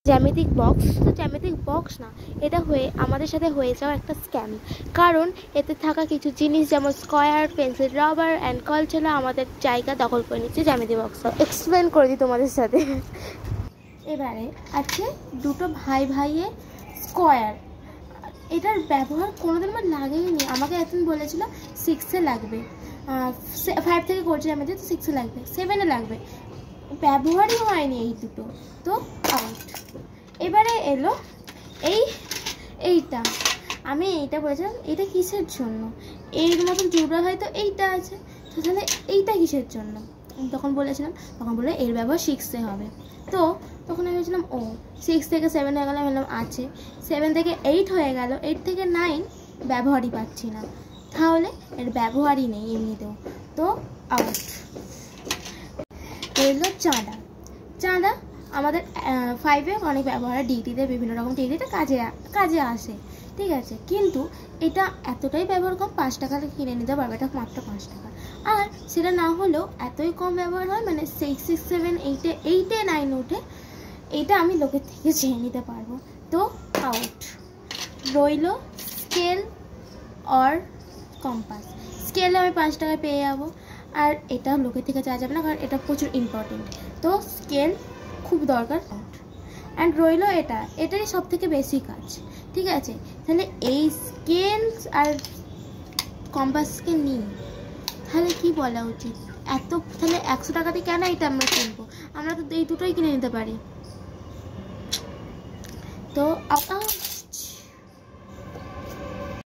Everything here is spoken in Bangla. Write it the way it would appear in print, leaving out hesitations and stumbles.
জ্যামিতিক বক্স। তো জ্যামিতিক বক্স না, এটা আমাদের সাথে হয়ে যাওয়া একটা স্ক্যাম। কারণ এতে থাকা কিছু জিনিস যেমন স্কোয়ার, পেন্সিল, রাবার অ্যান্ড কলচলা আমাদের জায়গা দখল করে নিচ্ছে জ্যামিতিক বক্স। এক্সপ্লেন করে দিই তোমাদের সাথে। এবারে আছে দুটো ভাইয়ের স্কোয়ার। এটার ব্যবহার কোনোদিন আমার লাগেইনি। আমাকে একদিন বলেছিল 6-এ লাগবে, 5 থেকে করছি আমি, তো 6-এ লাগবে, 7-এ লাগবে, ব্যবহারই হয়নি এই দুটো, তো আউট। এবারে এলো এইটা। আমি এইটা বলেছিলাম এইটা কিসের জন্য, এর মতন জুড়ে হয়তো এইটা আছে, তো তাহলে এইটা কিসের জন্য তখন বললো এর ব্যবহার 6-এ হবে। তো তখন আমি বলছিলাম 6 থেকে 7 হয়ে গেল, আমি বললাম আছে, 7 থেকে 8 হয়ে গেল, 8 থেকে 9 ব্যবহারই পাচ্ছি না, তাহলে এর ব্যবহারই নেই এমনিতেও, তো আউট। এলো চাঁদা আমাদের 5-এ অনেক ব্যবহার হয়, ডিগ্রিতে বিভিন্ন রকম ডিগ্রিতে কাজে আসে, ঠিক আছে, কিন্তু এটা এতটাই ব্যবহার কম, 5 টাকা কিনে নিতে পারবে, এটা মাত্র 5 টাকা। আর সেটা না হলেও এতই কম ব্যবহার হয়, মানে 6, 7, 8-এ 9 উঠে, এটা আমি লোকের থেকে চেয়ে নিতে পারবো, তো আউট। রইল স্কেল আর কম্পাস। স্কেলে আমি 5 টাকায় পেয়ে যাবো, আর এটা লোকের থেকে চাওয়া যাবে না, কারণ এটা প্রচুর ইম্পর্টেন্ট, তো স্কেল খুব দরকার। অ্যান্ড রইল এটারই সব থেকে বেশি কাজ, ঠিক আছে, তাহলে এই স্কেল আর কম্পাসকে নিই, তাহলে কি বলা উচিত, তাহলে 100 টাকাতে কেন এটা আমরা কিনবো, আমরা তো এই দুটোই কিনে নিতে পারি, তো